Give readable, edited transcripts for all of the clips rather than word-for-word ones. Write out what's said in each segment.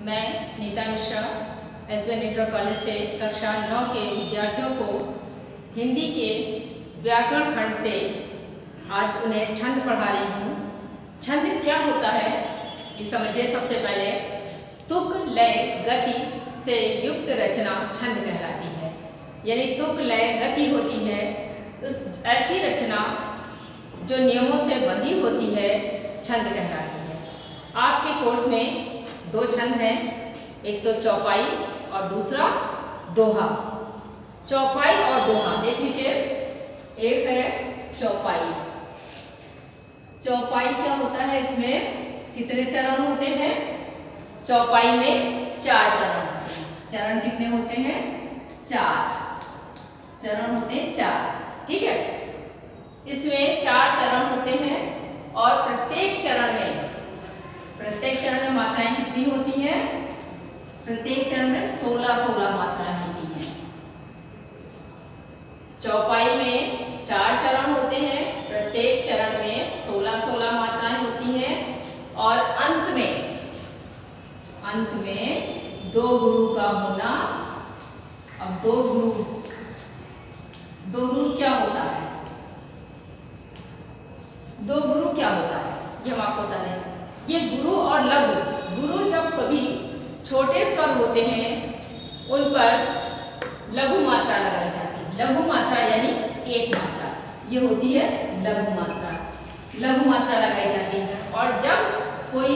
मैं Nita Mishra SBN inter college से कक्षा 9 के विद्यार्थियों को हिंदी के व्याकरण खंड से आज उन्हें छंद पढ़ा रही हूँ। छंद क्या होता है ये समझिए। सबसे पहले तुक लय गति से युक्त रचना छंद कहलाती है। यानी तुक लय गति होती है उस ऐसी रचना जो नियमों से बंधी होती है छंद कहलाती है। आपके कोर्स में दो छंद हैं, एक तो चौपाई और दूसरा दोहा। चौपाई और दोहा देख लीजिए। एक है चौपाई। चौपाई क्या होता है, इसमें कितने चरण होते हैं? चौपाई में 4 चरण होते हैं। चरण कितने होते हैं? 4 चरण होते हैं, 4। ठीक है, इसमें 4 चरण होते हैं और प्रत्येक चरण में मात्राएं कितनी होती हैं? प्रत्येक चरण में 16 मात्राएं होती हैं। चौपाई में 4 चरण होते हैं, प्रत्येक चरण में 16 मात्राएं होती हैं और अंत में 2 गुरु का होना। अब 2 गुरु क्या होता है? 2 गुरु क्या होता है ये हम आपको बता दें। ये गुरु और लघु, गुरु जब कभी छोटे स्वर होते हैं उन पर लघु मात्रा लगाई जाती है। लघु मात्रा यानी 1 मात्रा, ये होती है लघु मात्रा। लघु मात्रा लगाई जाती है और जब कोई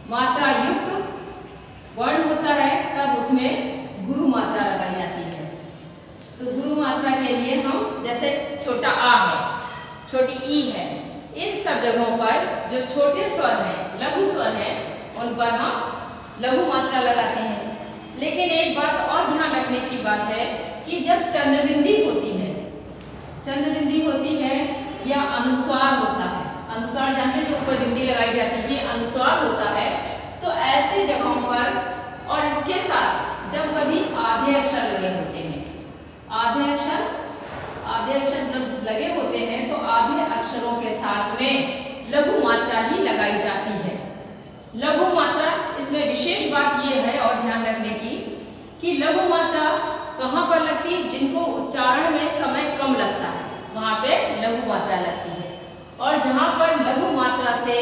मात्रा युक्त वर्ण होता है तब उसमें गुरु मात्रा लगाई जाती है। तो गुरु मात्रा के लिए हम जैसे छोटा आ है, छोटी ई है, इन सब जगहों पर जो छोटे स्वर हैं, लघु स्वर हैं, उन पर हम लघु मात्रा लगाते हैं। लेकिन एक बात और ध्यान रखने की बात है कि जब चंद्रबिंदी होती है या अनुस्वार होता है, अनुस्वार जानते हैं जो ऊपर बिंदी लगाई जाती है, ये अनुस्वार होता है, तो ऐसे जगहों पर और इसके साथ जब कभी आधे अक्षर लगे होते हैं, आधे अक्षर जब लगे होते हैं तो आधे अक्षरों के साथ में लघु मात्रा ही लगाई जाती है। लघु मात्रा, इसमें विशेष बात यह है और ध्यान रखने की कि लघु मात्रा कहाँ पर लगती है? जिनको उच्चारण में समय कम लगता है वहाँ पे लघु मात्रा लगती है, और जहाँ पर लघु मात्रा से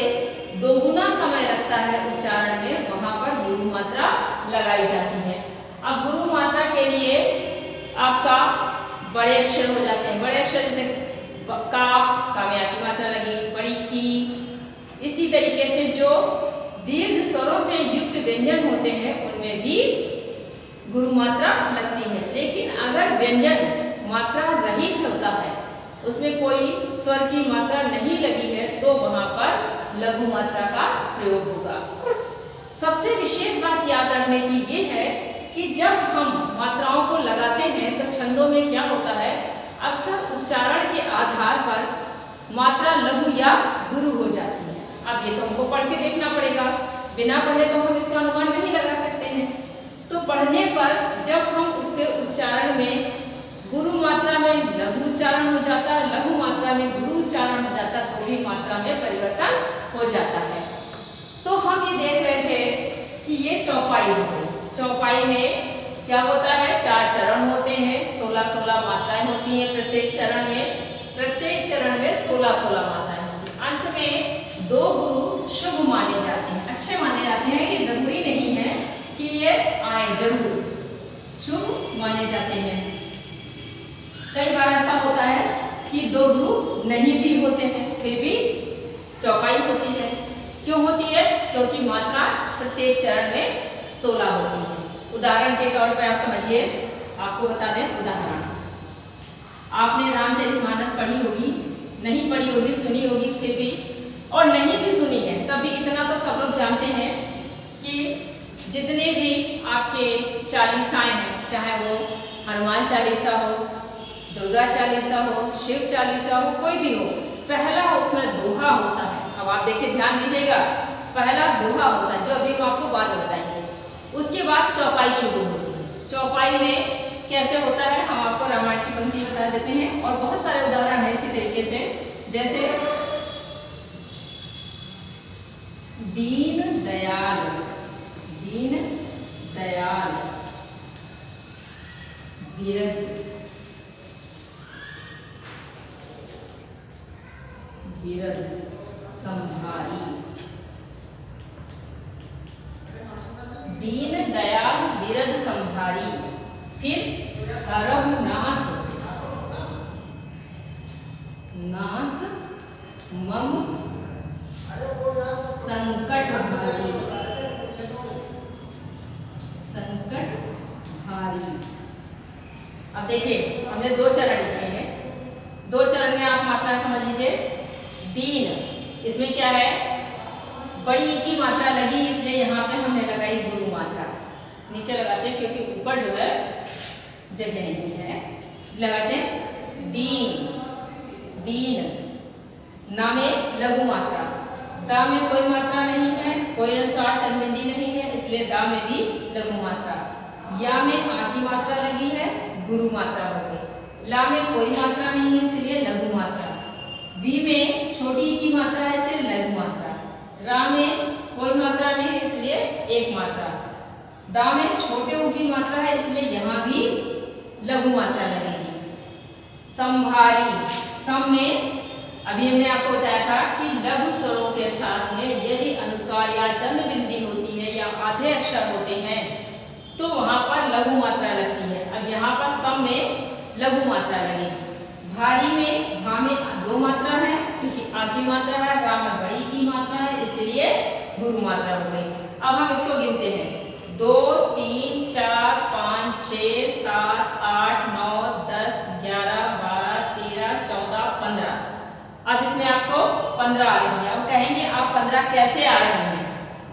2 गुना समय लगता है उच्चारण में वहाँ पर गुरु मात्रा लगाई जाती है। अब गुरु मात्रा के लिए आपका बड़े अक्षर हो जाते हैं। बड़े अक्षर जैसे का में की मात्रा लगी, बड़ी की। इसी तरीके से जो दीर्घ स्वरों से युक्त व्यंजन होते हैं उनमें भी गुरु मात्रा लगती है। लेकिन अगर व्यंजन मात्रा रहित होता है, उसमें कोई स्वर की मात्रा नहीं लगी है, तो वहां पर लघु मात्रा का प्रयोग होगा। सबसे विशेष बात याद रखने की ये है कि जब हम मात्राओं को लगाते हैं तो छंदों में क्या होता है, अक्सर उच्चारण के आधार पर मात्रा लघु या गुरु हो जाती है। अब ये तो हमको पढ़ के देखना पड़ेगा, बिना पढ़े तो हम इसका अनुमान नहीं लगा सकते हैं। तो पढ़ने पर जब हम उसके उच्चारण में गुरु मात्रा में लघु उच्चारण हो जाता है, लघु मात्रा में गुरु उच्चारण हो जाता है, तो भी मात्रा में परिवर्तन हो जाता है। तो हम ये देख रहे थे कि ये चौपाई हो गई। चौपाई में क्या होता है? 4 चरण होते हैं, 16 मात्राएं होती हैं प्रत्येक चरण में। प्रत्येक चरण में 16 मात्राएं होती हैं। अंत में 2 गुरु शुभ माने जाते हैं, अच्छे माने जाते हैं। ये जरूरी नहीं है कि ये आए, जरूर शुभ माने जाते हैं। कई बार ऐसा होता है कि 2 गुरु नहीं भी होते हैं, फिर भी चौपाई होती है। क्यों होती है? क्योंकि मात्रा प्रत्येक चरण में 16 होती है। उदाहरण के तौर पर आप समझिए, आपको बता दें उदाहरण। आपने रामचरितमानस पढ़ी होगी, नहीं पढ़ी होगी, सुनी होगी फिर भी, और नहीं भी सुनी है तब भी इतना तो सब लोग जानते हैं कि जितने भी आपके चालीसाएं हैं, चाहे वो हनुमान चालीसा हो, दुर्गा चालीसा हो, शिव चालीसा हो, कोई भी हो, पहला उसमें दोहा होता है। अब आप देखिए, ध्यान दीजिएगा, पहला दोहा होता है जो अभी हम आपको बात बताएंगे। उसके बाद चौपाई शुरू होती है। चौपाई में कैसे होता है हम आपको रामायण की पंक्ति बता देते हैं, और बहुत सारे उदाहरण हैं इसी तरीके से। जैसे दीन दयाल, दीन बिरद, बिरद संभारी। दीन दयाल बिरद संभारी। फिर हरहु नाथ, नाथ मम संकट भारी, संकट भारी। अब देखिए हमने दो चरण लिखे हैं, दो चरण में आप मात्रा समझ लीजिए। दीन, इसमें क्या है, बड़ी की मात्रा लगी, इसलिए यहाँ पे हमने लगाई गुरु मात्रा। नीचे लगाते हैं क्योंकि ऊपर जो है जगह नहीं है, लगाते हैं दीन, दीन। ना में लघु मात्रा, दा में कोई मात्रा नहीं है, कोई अनुस्वार चंद बिंदी नहीं है, इसलिए दा में भी लघु मात्रा। या में आ की मात्रा लगी है, गुरु मात्रा हो गई। ला में कोई मात्रा नहीं है, इसलिए लघु मात्रा। बी में छोटी ई की मात्रा है, इसलिए लघु मात्रा। रा में कोई मात्रा नहीं है, इसलिए एक मात्रा। दा में छोटे ऊ की मात्रा है, इसलिए यहाँ भी लघु मात्रा लगेगी। संभारी, सम में अभी हमने आपको बताया था कि लघु स्वरों के साथ में यदि अनुस्वार या चंद बिंदी होती है या आधे अक्षर होते हैं तो वहां पर लघु मात्रा लगती है। अब यहाँ पर सम में लघु मात्रा लगेगी। भारी में भा में दो मात्रा है क्योंकि आ की मात्रा है, रा में बड़ी की मात्रा है, इसलिए गुरु मात्रा हो गई। अब हम इसको गिनते हैं, 2 3 4 5 6 7 8 9 10 11 12 13 14 15। अब इसमें आपको 15 आ रही है। अब कहेंगे आप 15 कैसे आ रही हैं?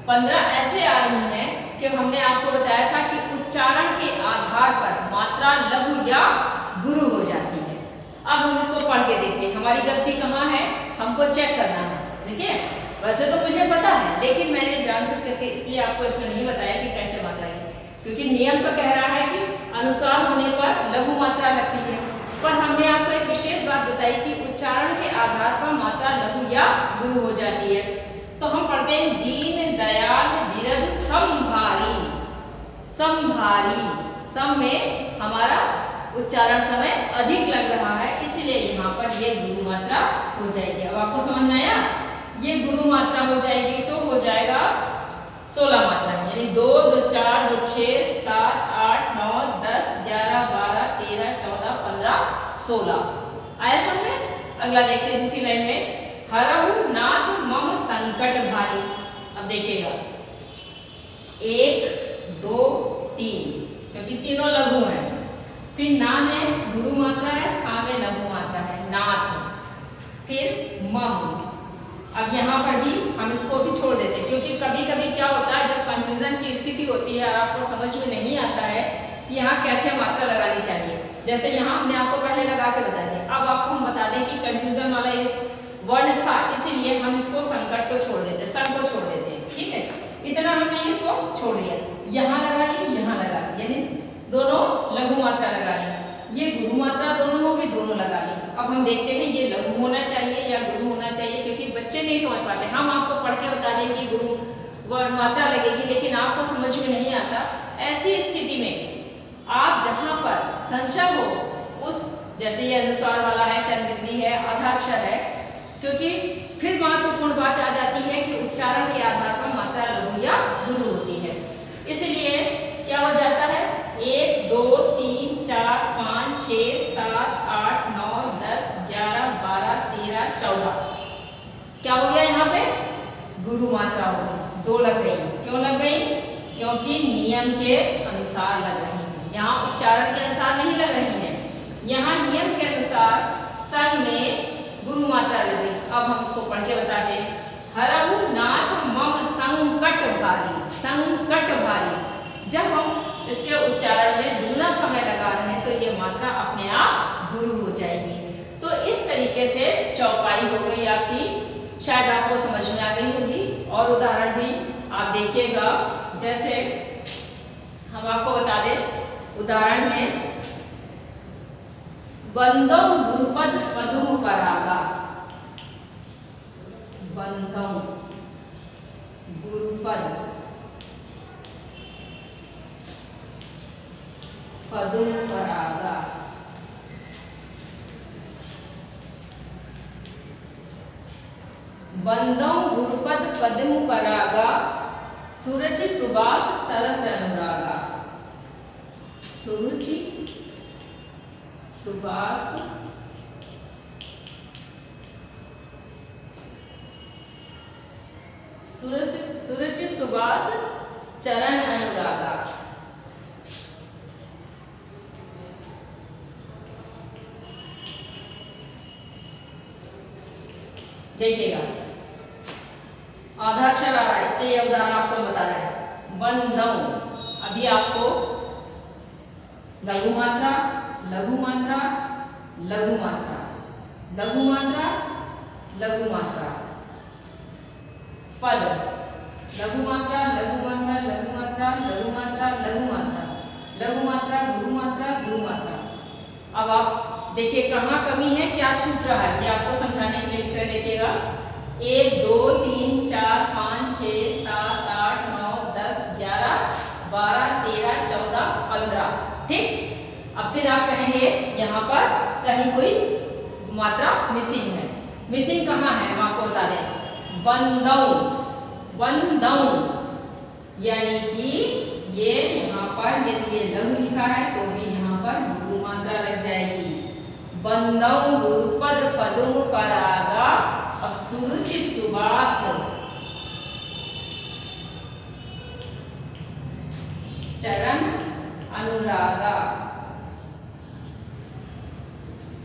15 ऐसे आ रही हैं कि हमने आपको बताया था कि उच्चारण के आधार पर मात्रा लघु या गुरु हो जाती है। अब हम इसको पढ़ के देखते हैं, हमारी गलती कहाँ है, हमको चेक करना है। देखिए वैसे तो मुझे पता है, लेकिन मैंने जानबूझ करके इसलिए आपको इसमें नहीं बताया कि कैसे मात्रा है, क्योंकि नियम तो कह रहा है कि अनुस्वार होने पर लघु मात्रा लगती है। पर हमने आपको एक विशेष बात बताई कि उच्चारण के आधार पर मात्रा लघु या गुरु हो जाती है। तो हम पढ़ते हैं दीन दयाल बिरद संभारी। संभारी, सम में हमारा उच्चारण समय अधिक लग रहा है, इसलिए यहाँ पर ये गुरु मात्रा हो जाएगी। अब आपको समझ में आया, ये गुरु मात्रा हो जाएगी तो हो जाएगा 16 मात्रा, यानी 2 2 4 2 6 7 8 9 10 11 12 13 14 15 16। आया समझ में? अगला देखते हैं दूसरी लाइन में, हरहु नाथ मम संकट भारी। अब देखिएगा 1 2 3, क्योंकि तीनों लघु हैं। फिर ना में गुरु मात्रा है, था में लघु मात्रा है, नाथ। फिर मम। अब यहाँ पर भी हम इसको भी छोड़ देते हैं, क्योंकि कभी कभी क्या होता है, जब कंफ्यूजन की स्थिति होती है और आपको समझ में नहीं आता है कि यहाँ कैसे मात्रा लगानी चाहिए। जैसे यहाँ हमने आपको पहले लगा के बता दिया, अब आपको हम बता दें कि कंफ्यूजन वाला एक वर्ण था, इसीलिए हम इसको संकट को छोड़ देते, संग को छोड़ देते हैं। ठीक है, इतना हमने इसको छोड़ दिया। यहाँ लगा ली, यहाँ लगा ली, यानी दोनों लघु मात्रा लगा ली। ये गुरु मात्रा दोनों होगी, दोनों लगा ली। अब हम देखते हैं ये लघु होना चाहिए या गुरु होना चाहिए, क्योंकि बच्चे नहीं समझ पाते। हम आपको पढ़ के बता दें कि गुरु मात्रा लगेगी, लेकिन आपको समझ में नहीं आता। ऐसी स्थिति में आप जहाँ पर संशय हो, उस जैसे ये अनुस्वार वाला है, चंद बिंदी है, आधा अक्षर है, क्योंकि फिर महत्वपूर्ण बात आ जाती है कि उच्चारण के आधार पर मात्रा लघु या गुरु होती है। इसलिए क्या हो जाता है, 1 2 3 4 5 6 7 8 9 10 11 12 13 14। क्या हो गया यहाँ पे, गुरु मात्रा हो गई, 2 लग गई। क्यों लग गई? क्योंकि नियम के अनुसार लग रही है, यहाँ उच्चारण के अनुसार नहीं लग रही है। यहाँ नियम के अनुसार संग में गुरु मात्रा लग गई। अब हम इसको पढ़ के बताते हैं, हरहु नाथ मम संकट भारी। संकट भारी, जब हम इसके उच्चारण में दूना समय लगा रहे हैं तो ये मात्रा अपने आप गुरु हो जाएगी। तो इस तरीके से चौपाई हो गई आपकी, शायद आपको समझ में आ गई होगी। और उदाहरण भी आप देखिएगा, जैसे हम आपको बता दें उदाहरण में, बंदौ गुरुपद पदुम परागा। बंदौ गुरुपद पदुम परागा। बंदौ गुरुपद पद्म परागा, सुरुचि सुबास सरस अनुरागा। सुरुचि सुबास सुरुचि सुबास चरण अनुरागा। देखिएगा आधा अक्षर आ रहा है, इससे यह उदाहरण आपको बता रहा है। बंदौ, अभी आपको लघु मात्रा लघु मात्रा लघु मात्रा लघु मात्रा लघु मात्रा पद, लघु मात्रा लघु मात्रा लघु मात्रा लघु मात्रा लघु मात्रा लघु मात्रा गुरु मात्रा गुरु मात्रा। अब आप देखिए कहाँ कमी है, क्या छूट रहा है, ये आपको समझाने के लिए फिर देखिएगा। 1 2 3 4 5 6 7 8 9 10 11 12 13 14 15, ठीक। अब फिर आप कहेंगे यहाँ पर कहीं कोई मात्रा मिसिंग है। मिसिंग कहाँ है हम आपको बता दें। बंदौ, बंदौ, यानी कि ये यहाँ पर यदि ये लघु लिखा है तो भी यहाँ पर गुरु मात्रा लग जाएगी। बंदौ गुरुपद पदुम परागा और सुरुचि सुबास चरण अनुरागा।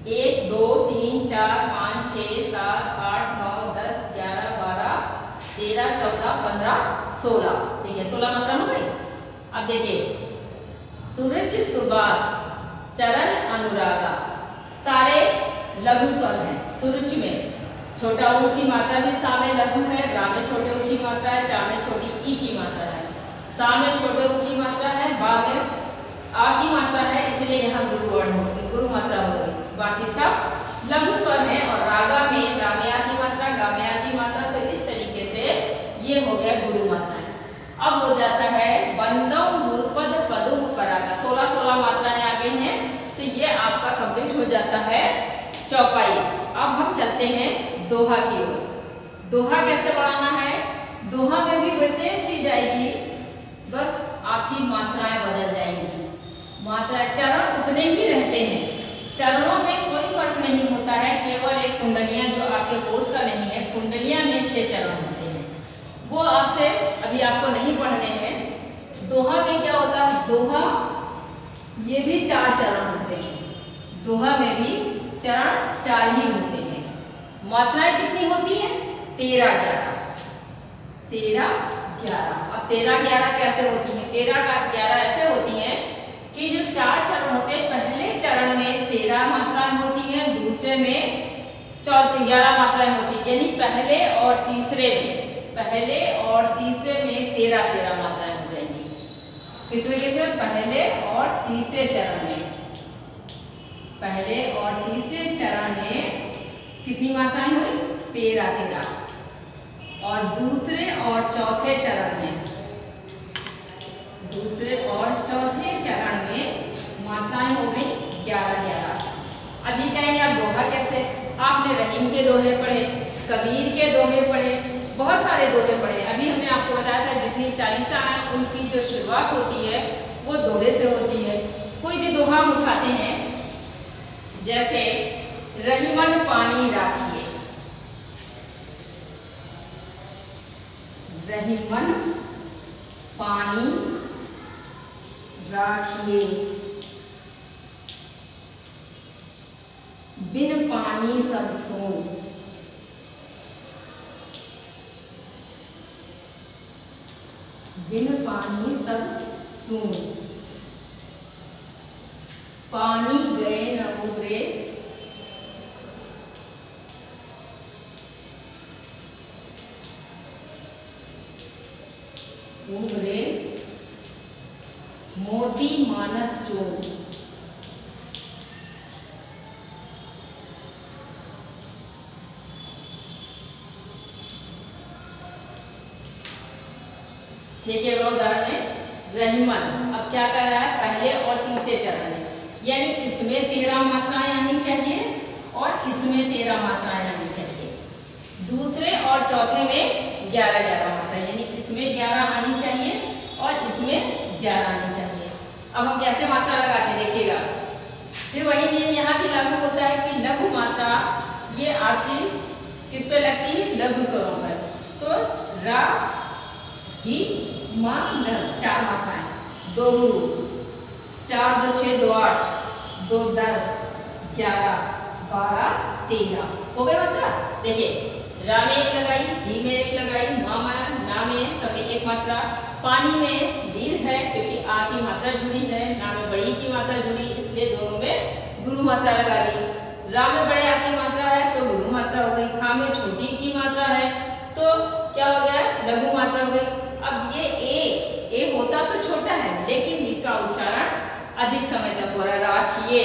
1 2 3 4 5 6 7 8 9 10 11 12 13 14 15 16, ठीक है 16 मात्रा हो गई। अब देखिए सुरुचि सुबास चरण अनुरागा, सारे लघु स्वर हैं। सुरुचि में छोटा ऊ की मात्रा भी सा में लघु है, रा में छोटे ऊ की मात्रा है, चा में छोटी ई की मात्रा है, सा में छोटे ऊ की मात्रा है, बा में आ की मात्रा है, इसलिए यहाँ गुरु वर्ण हो गई, गुरु मात्रा हो गई। बाकी सब लघु स्वर है। और रागा में रा में आ की मात्रा, गा में आ की मात्रा, तो इस तरीके से ये हो गया गुरु मात्रा। अब हो जाता है बंदौ गुरुपद पदुम परागा, 16 मात्राएं आ गई हैं, तो ये आपका कंप्लीट हो जाता है चौपाई। अब हम चलते हैं दोहा की ओर। दोहा कैसे बढ़ाना है, दोहा में भी वैसे चीज आएगी, बस आपकी मात्राएं बदल जाएंगी। मात्रा चरण उतने ही रहते हैं, चरणों में कोई फर्क नहीं होता है, केवल एक कुंडलियां जो आपके कोर्स का नहीं है, कुंडलियां में 6 चरण होते हैं, वो आपसे अभी आपको नहीं पढ़ने हैं। दोहा में क्या होता है, दोहा ये भी 4 चरण होते हैं, दोहा में भी चरण 4 ही होते हैं। मात्राएं कितनी होती हैं, 13 11 13 11। अब 13 11 कैसे होती हैं, 13 11 ऐसे होती हैं कि जो 4 चरण होते हैं, पहले चरण में 13 मात्राएं होती हैं, दूसरे में 11 मात्राएं होती हैं, यानी पहले और तीसरे में 13 मात्राएं हो जाएंगी। किसमें पहले और तीसरे चरण में, पहले और तीसरे चरण में कितनी मात्राएं हुई, 13 और दूसरे और चौथे चरण में, दूसरे और चौथे चरण में मात्राएं हो गई 11 11। अभी कहेंगे आप दोहा कैसे, आपने रहीम के दोहे पढ़े, कबीर के दोहे पढ़े, बहुत सारे दोहे पढ़े। अभी हमने आपको बताया था जितनी 40 हैं उनकी जो शुरुआत होती है वो दोहे से होती है। कोई भी दोहा हम उठाते हैं, जैसे रहीमन पानी राखिए, रहीमन पानी राखिए, बिन पानी सब सून, बिन पानी सब सून, पानी गए न उबरे, उबरे मोती मानस चोर। देखिए उदाहरण है रहीमन। अब क्या कर रहा है, पहले और तीसरे चरण में, यानी इसमें 13 मात्राएं आनी चाहिए और इसमें 13 मात्राएं आनी चाहिए। दूसरे और चौथे में 11-11 मात्राएं, यानी इसमें 11 आनी चाहिए और इसमें 11 आनी चाहिए। अब हम कैसे मात्रा लगाते देखिएगा। फिर वही नियम यहाँ भी लागू होता है कि लघु मात्रा ये आपकी किस पे लगती है, लघु स्वरों पर। तो रा, ही, म, न 4 मात्राएं, 2 गुरु, 4 2 6 2 8 2 10 11 12 13 हो गए मात्रा। देखिए रा में 1 लगाई, ही में 1 लगाई, म में, ना में सब में 1 मात्रा, पानी में दीर्घ है क्योंकि आ की मात्रा जुड़ी है, ना में बड़ी की मात्रा जुड़ी, इसलिए दोनों में गुरु मात्रा लगा दी। रा में बड़े आ की मात्रा है तो गुरु मात्रा हो गई, खा में छोटी की मात्रा है तो क्या हो गया, लघु मात्रा हो गई। अब ये ए होता तो छोटा है लेकिन इसका उच्चारण अधिक समय तक हो रहा है, राखिए।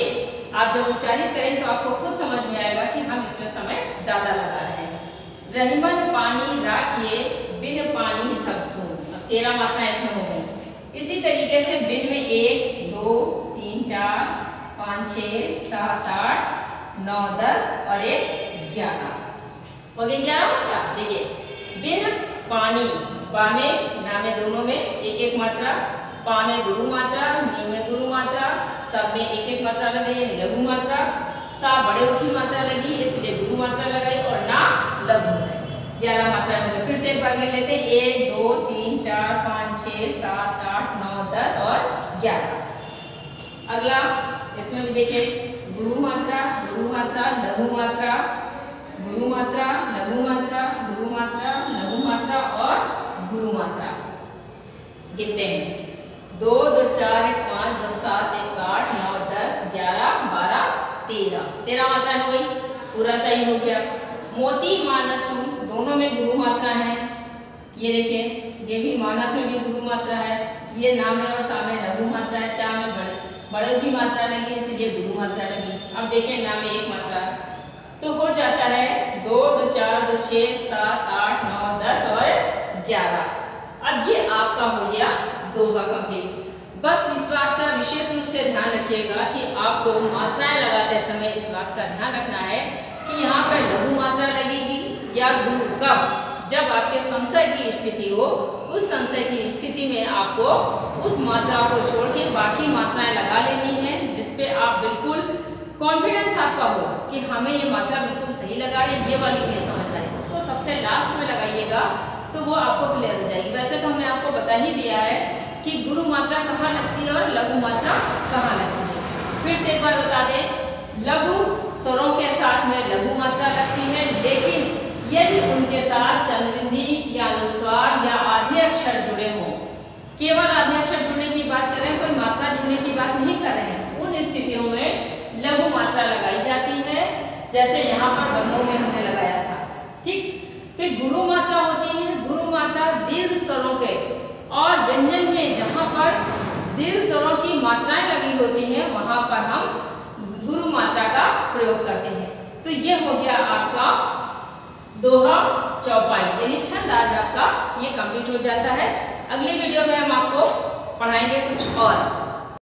आप जब उच्चारित करें तो आपको खुद समझ में आएगा कि हम इसमें समय ज्यादा लगा रहे हैं। रहीमन पानी राखिए, बिन पानी सब सून। 13 मात्राएं इसमें हो गई। इसी तरीके से बिन में 1 2 3 4 5 6 7 8 9 10 और 1 11 हो गई 11 मात्रा। देखिए बिन पानी, पा में ना में दोनों में 1-1 मात्रा, पा में गुरु मात्रा, नी में गुरु मात्रा, सब में 1-1 मात्रा लगी यानी लघु मात्रा, सा बड़े की मात्रा लगी इसलिए गुरु मात्रा लगाई और ना लघु है। 11 मात्राएं होंगी। फिर से एक बार गिन लेते हैं, 1 2 3 4 5 6 7 8 9 10 और 11। अगला इसमें भी देखिए गुरु मात्रा, लघु मात्रा, गुरु मात्रा, लघु मात्रा, गुरु मात्रा, लघु मात्रा और गुरु मात्रा। गिनते हैं 2 2 4 1 5 2 7 1 8 9 10 11 12 13 मात्रा हो गई, पूरा सही हो गया। मोती मानस चून दोनों में गुरु मात्रा है, ये देखिए ये भी मानस में भी गुरु मात्रा है, ये ना में और सा में लघु मात्रा है, चा में बड़े की मात्रा लगी इसलिए गुरु मात्रा लगी। अब देखिए ना में 1 मात्रा तो हो जाता है 2 2 4 2 6 7 8 9 10 और 11। अब ये आपका हो गया दोहा कंप्लीट। बस इस बात का विशेष रूप से ध्यान रखिएगा कि आपको मात्राएं लगाते समय इस बात का ध्यान रखना है कि यहाँ पर लघु मात्रा लगेगी या गुरु कब, जब आपके संशय की स्थिति हो। उस संशय की स्थिति में आपको उस मात्रा को छोड़ के बाकी मात्राएं लगा लेनी है, जिसपे आप बिल्कुल कॉन्फिडेंस आपका हो कि हमें ये मात्रा बिल्कुल सही लगा रही है, ये वाली नहीं समझ आई। उसको सबसे लास्ट में लगाइएगा तो वो आपको क्लियर हो जाएगी। वैसे तो हमने आपको बता ही दिया है कि गुरु मात्रा कहाँ लगती है और लघु मात्रा कहाँ लगती है। फिर से एक बार बता दें, लघु स्वरों के साथ में लघु मात्रा लगती है, लेकिन यदि उनके साथ चंद्रबिंदी या अनुस्वार या आधे अक्षर जुड़े हों, केवल आधे अक्षर जुड़ने की बात कर रहे हैं, कोई मात्रा जुड़ने की बात नहीं कर रहे हैं, उन स्थितियों में लघु मात्रा लगाई जाती है, जैसे यहाँ पर बंदों में हमने लगाया था। ठीक, फिर गुरु मात्रा होती है। गुरु मात्रा दीर्घ स्वरों के और व्यंजन में जहाँ पर दीर्घ स्वरों की मात्राएं लगी होती हैं वहां पर हम गुरु मात्रा का प्रयोग करते हैं। तो ये हो गया आपका दोहा चौपाई, यानी छंद आज आपका ये कंप्लीट हो जाता है। अगली वीडियो में हम आपको पढ़ाएंगे कुछ और।